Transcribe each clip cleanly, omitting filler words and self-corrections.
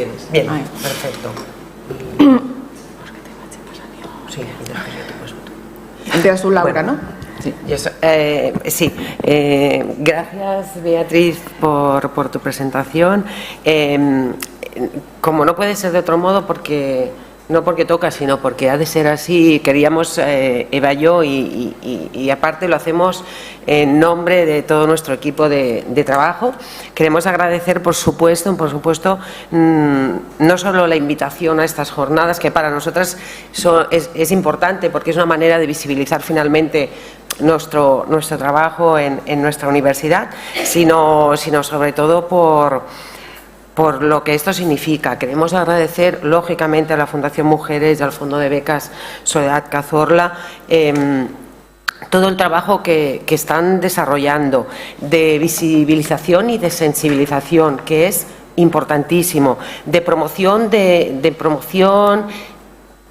tienes. Bien, Ay. perfecto. Sí, De su Laura, Bueno. ¿no? Sí. Sí, gracias Beatriz por tu presentación. Como no puede ser de otro modo, no porque toca, sino porque ha de ser así, queríamos, Eva y yo, y aparte lo hacemos en nombre de todo nuestro equipo de trabajo. Queremos agradecer, por supuesto, no solo la invitación a estas jornadas, que para nosotras es importante porque es una manera de visibilizar finalmente nuestro trabajo en nuestra universidad, sino sobre todo por lo que esto significa. Queremos agradecer, lógicamente, a la Fundación Mujeres y al Fondo de Becas Soledad Cazorla todo el trabajo que están desarrollando de visibilización y de sensibilización, que es importantísimo, de promoción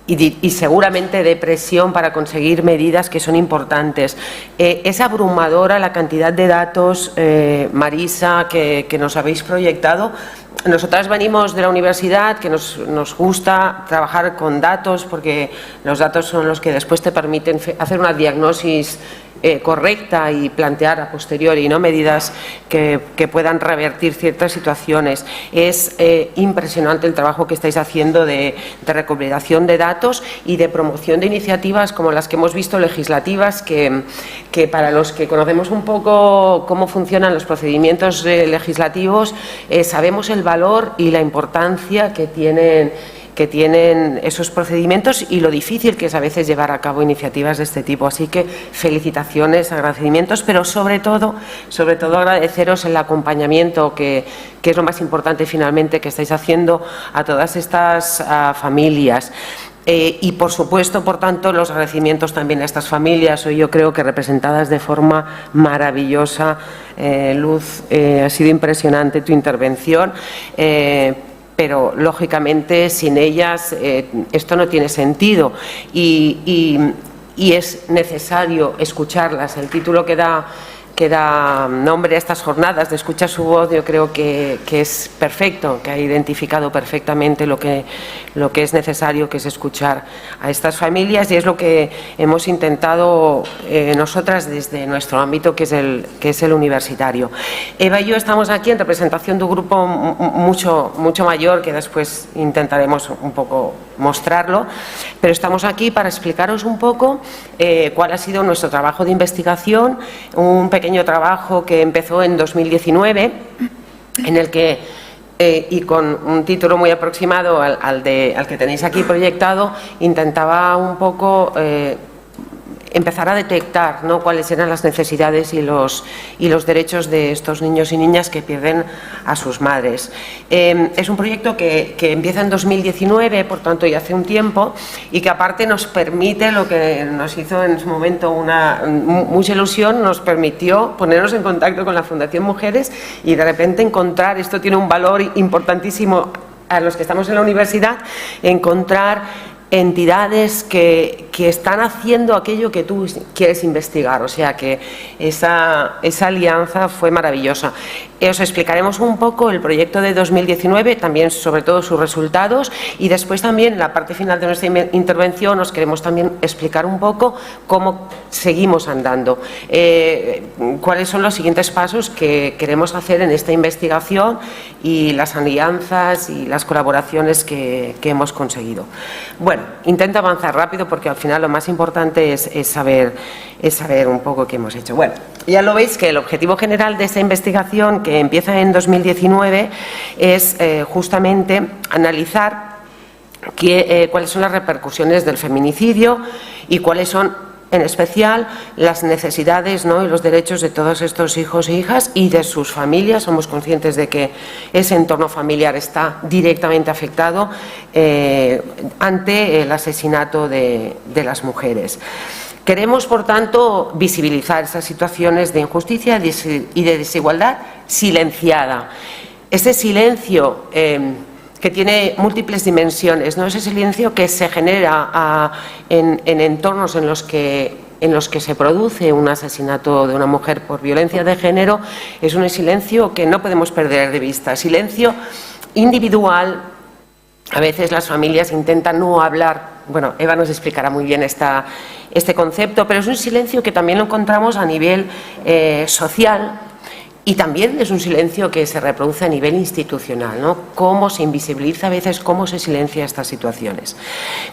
y seguramente de presión para conseguir medidas que son importantes. Es abrumadora la cantidad de datos, Marisa, que nos habéis proyectado. Nosotras venimos de la universidad, que nos gusta trabajar con datos, porque los datos son los que después te permiten hacer una diagnosis correcta y plantear a posteriori, ¿no?, medidas que puedan revertir ciertas situaciones. Es impresionante el trabajo que estáis haciendo de recopilación de datos y de promoción de iniciativas como las que hemos visto legislativas, que para los que conocemos un poco cómo funcionan los procedimientos legislativos, sabemos el valor y la importancia que tienen esos procedimientos y lo difícil que es a veces llevar a cabo iniciativas de este tipo. Así que felicitaciones, agradecimientos, pero sobre todo agradeceros el acompañamiento que es lo más importante finalmente que estáis haciendo a todas estas familias. Y por supuesto, por tanto, los agradecimientos también a estas familias, hoy yo creo que representadas de forma maravillosa. Luz, ha sido impresionante tu intervención. Pero lógicamente sin ellas esto no tiene sentido y es necesario escucharlas. El título que da nombre a estas jornadas, de escuchar su voz, yo creo que es perfecto, que ha identificado perfectamente lo que es necesario, que es escuchar a estas familias, y es lo que hemos intentado nosotras desde nuestro ámbito, que es el universitario. Eva y yo estamos aquí en representación de un grupo mucho mayor, que después intentaremos un poco mostrarlo, pero estamos aquí para explicaros un poco cuál ha sido nuestro trabajo de investigación, un pequeño trabajo que empezó en 2019, en el que, y con un título muy aproximado al que tenéis aquí proyectado, intentaba un poco empezar a detectar, ¿no?, cuáles eran las necesidades y los derechos de estos niños y niñas que pierden a sus madres. Es un proyecto que empieza en 2019, por tanto ya hace un tiempo, y que aparte nos permite, lo que nos hizo en su momento mucha ilusión, nos permitió ponernos en contacto con la Fundación Mujeres y de repente encontrar, esto tiene un valor importantísimo a los que estamos en la universidad, encontrar entidades que están haciendo aquello que tú quieres investigar, o sea que esa alianza fue maravillosa. Os explicaremos un poco el proyecto de 2019, también sobre todo sus resultados, y después también en la parte final de nuestra intervención os queremos también explicar un poco cómo seguimos andando, cuáles son los siguientes pasos que queremos hacer en esta investigación y las alianzas y las colaboraciones que hemos conseguido. Bueno, intento avanzar rápido porque al final lo más importante es saber un poco qué hemos hecho. Bueno, ya lo veis que el objetivo general de esta investigación, que empieza en 2019, es justamente analizar cuáles son las repercusiones del feminicidio y cuáles son, en especial, las necesidades, ¿no?, y los derechos de todos estos hijos e hijas y de sus familias. Somos conscientes de que ese entorno familiar está directamente afectado ante el asesinato de las mujeres. Queremos, por tanto, visibilizar esas situaciones de injusticia y de desigualdad silenciada. Ese silencio que tiene múltiples dimensiones, ¿no? Ese silencio que se genera en entornos en los que se produce un asesinato de una mujer por violencia de género, es un silencio que no podemos perder de vista. Silencio individual, A veces las familias intentan no hablar. Bueno, Eva nos explicará muy bien este concepto, pero es un silencio que también lo encontramos a nivel social. Y también es un silencio que se reproduce a nivel institucional, ¿no? Cómo se invisibiliza a veces, cómo se silencia estas situaciones.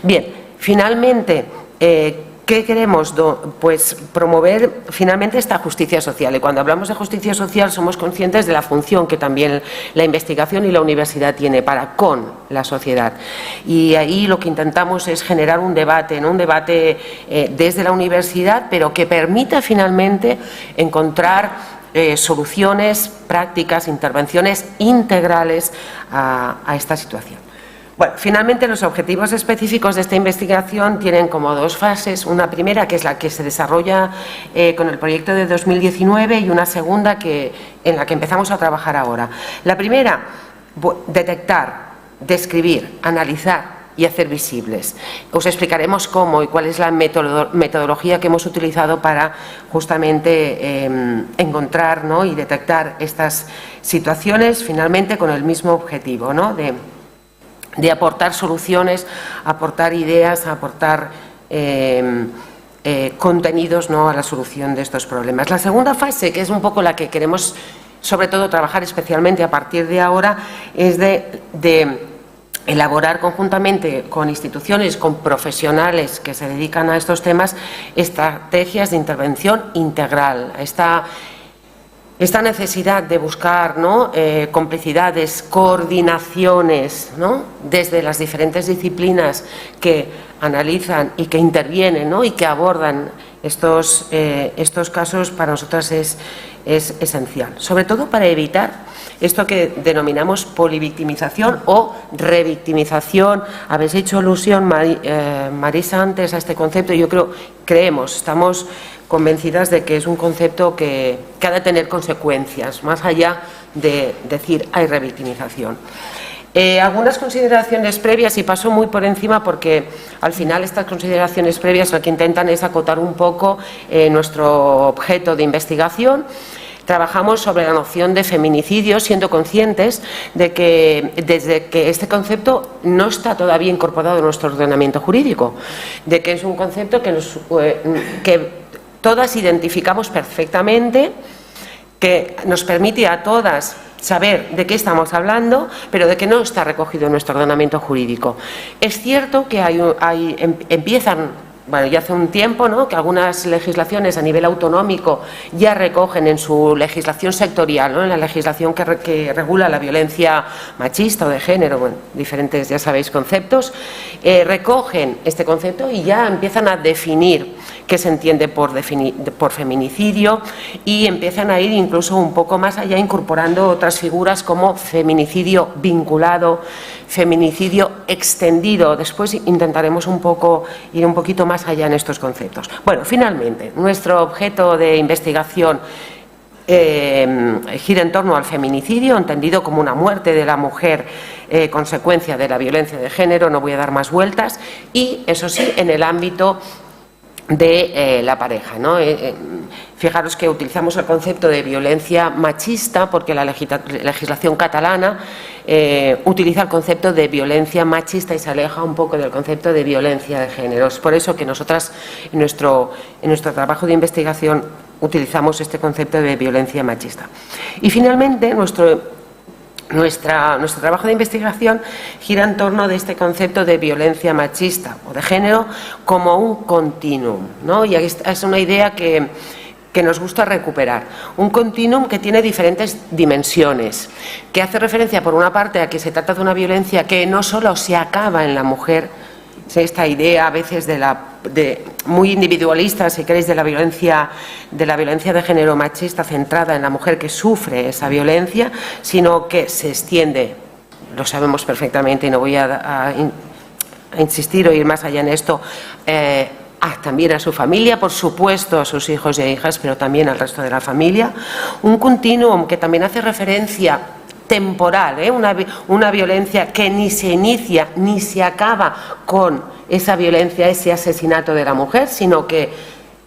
Bien, finalmente, ¿qué queremos? Pues promover finalmente esta justicia social. Y cuando hablamos de justicia social somos conscientes de la función que también la investigación y la universidad tiene para con la sociedad. Y ahí lo que intentamos es generar un debate, ¿no? Un debate desde la universidad, pero que permita finalmente encontrar soluciones prácticas, intervenciones integrales a esta situación. Bueno, finalmente los objetivos específicos de esta investigación tienen como dos fases. Una primera, que es la que se desarrolla con el proyecto de 2019, y una segunda en la que empezamos a trabajar ahora. La primera, detectar, describir, analizar y hacer visibles. Os explicaremos cómo y cuál es la metodología que hemos utilizado para justamente encontrar, ¿no? y detectar estas situaciones finalmente con el mismo objetivo, ¿no? de aportar soluciones, aportar ideas, aportar contenidos, ¿no? a la solución de estos problemas. La segunda fase, que es un poco la que queremos sobre todo trabajar especialmente a partir de ahora, es de elaborar conjuntamente con instituciones, con profesionales que se dedican a estos temas, estrategias de intervención integral. Esta necesidad de buscar, ¿no? Complicidades, coordinaciones, ¿no? desde las diferentes disciplinas que analizan y que intervienen, ¿no? y que abordan estos casos, para nosotras es esencial, sobre todo para evitar esto que denominamos polivictimización o revictimización. Habéis hecho alusión, Marisa, antes a este concepto. Yo estamos convencidas de que es un concepto que ha de tener consecuencias, más allá de decir hay revictimización. Algunas consideraciones previas, y paso muy por encima porque al final estas consideraciones previas lo que intentan es acotar un poco nuestro objeto de investigación. Trabajamos sobre la noción de feminicidio, siendo conscientes de que desde que este concepto no está todavía incorporado en nuestro ordenamiento jurídico, de que es un concepto que todas identificamos perfectamente, que nos permite a todas saber de qué estamos hablando, pero de que no está recogido en nuestro ordenamiento jurídico. Es cierto que empiezan, bueno, ya hace un tiempo, ¿no? que algunas legislaciones a nivel autonómico ya recogen en su legislación sectorial, ¿no? en la legislación que regula la violencia machista o de género, bueno, diferentes, ya sabéis, conceptos, recogen este concepto y ya empiezan a definir qué se entiende por feminicidio, y empiezan a ir incluso un poco más allá, incorporando otras figuras como feminicidio vinculado, feminicidio extendido. Después intentaremos ir un poquito más allá en estos conceptos. Bueno, finalmente, nuestro objeto de investigación gira en torno al feminicidio, entendido como una muerte de la mujer consecuencia de la violencia de género. No voy a dar más vueltas. Y, eso sí, en el ámbito de la pareja, ¿no? Fijaros que utilizamos el concepto de violencia machista porque la legislación catalana utiliza el concepto de violencia machista y se aleja un poco del concepto de violencia de género. Es por eso que nosotras en nuestro trabajo de investigación utilizamos este concepto de violencia machista. Y finalmente nuestro trabajo de investigación gira en torno de este concepto de violencia machista o de género como un continuum, ¿no? Y es una idea que nos gusta recuperar. Un continuum que tiene diferentes dimensiones, que hace referencia por una parte a que se trata de una violencia que no solo se acaba en la mujer, esta idea a veces muy individualista, si queréis, de la violencia de género machista centrada en la mujer que sufre esa violencia, sino que se extiende, lo sabemos perfectamente y no voy a insistir o ir más allá en esto, también a su familia, por supuesto a sus hijos e hijas, pero también al resto de la familia. Un continuum que también hace referencia temporal, una violencia que ni se inicia ni se acaba con esa violencia, ese asesinato de la mujer, sino que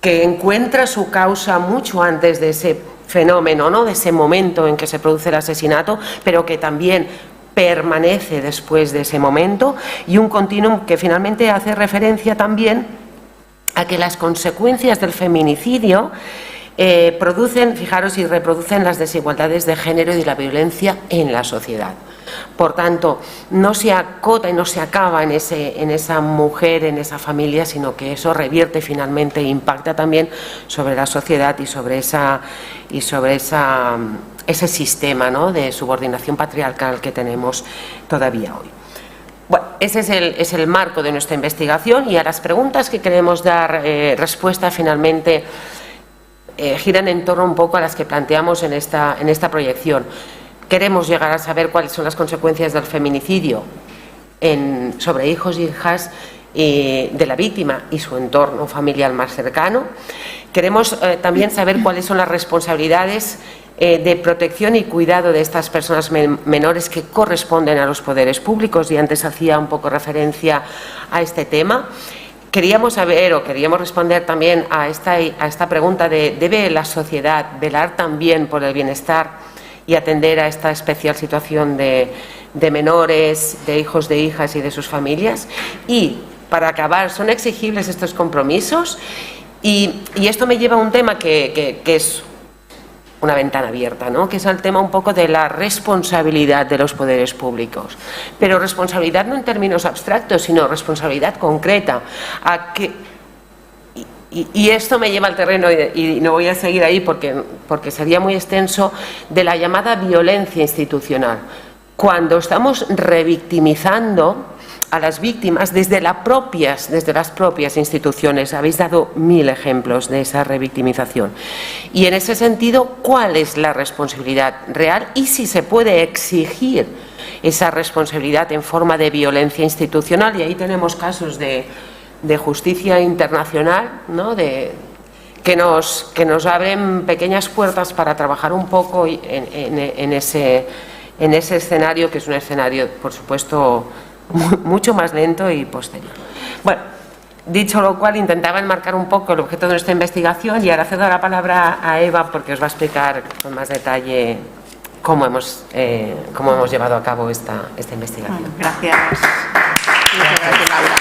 encuentra su causa mucho antes de ese fenómeno, ¿no? de ese momento en que se produce el asesinato, pero que también permanece después de ese momento, y un continuum que finalmente hace referencia también a que las consecuencias del feminicidio producen, fijaros, y reproducen las desigualdades de género y la violencia en la sociedad. Por tanto, no se acota y no se acaba en esa mujer, en esa familia, sino que eso revierte finalmente e impacta también sobre la sociedad y sobre ese sistema, ¿no?, de subordinación patriarcal que tenemos todavía hoy. Bueno, ese es el marco de nuestra investigación, y a las preguntas que queremos dar respuesta finalmente giran en torno un poco a las que planteamos en esta proyección. Queremos llegar a saber cuáles son las consecuencias del feminicidio sobre hijos e hijas de la víctima y su entorno familiar más cercano. Queremos también saber cuáles son las responsabilidades de protección y cuidado de estas personas menores que corresponden a los poderes públicos, y antes hacía un poco referencia a este tema. Queríamos saber, o queríamos responder también a esta pregunta de ¿debe la sociedad velar también por el bienestar y atender a esta especial situación de menores, de hijos, de hijas y de sus familias? Y para acabar, ¿son exigibles estos compromisos? Y esto me lleva a un tema que es una ventana abierta, ¿no?, que es el tema un poco de la responsabilidad de los poderes públicos. Pero responsabilidad no en términos abstractos, sino responsabilidad concreta. Y esto me lleva al terreno, y no voy a seguir ahí porque sería muy extenso, de la llamada violencia institucional. Cuando estamos revictimizando a las víctimas desde las propias instituciones. Habéis dado 1000 ejemplos de esa revictimización. Y en ese sentido, ¿cuál es la responsabilidad real y si se puede exigir esa responsabilidad en forma de violencia institucional? Y ahí tenemos casos de justicia internacional, ¿no?, que nos abren pequeñas puertas para trabajar un poco en ese escenario, que es un escenario, por supuesto, mucho más lento y posterior. Bueno, dicho lo cual, intentaba enmarcar un poco el objeto de nuestra investigación, y ahora cedo la palabra a Eva porque os va a explicar con más detalle cómo hemos llevado a cabo esta investigación. Gracias. Muchas gracias, Laura.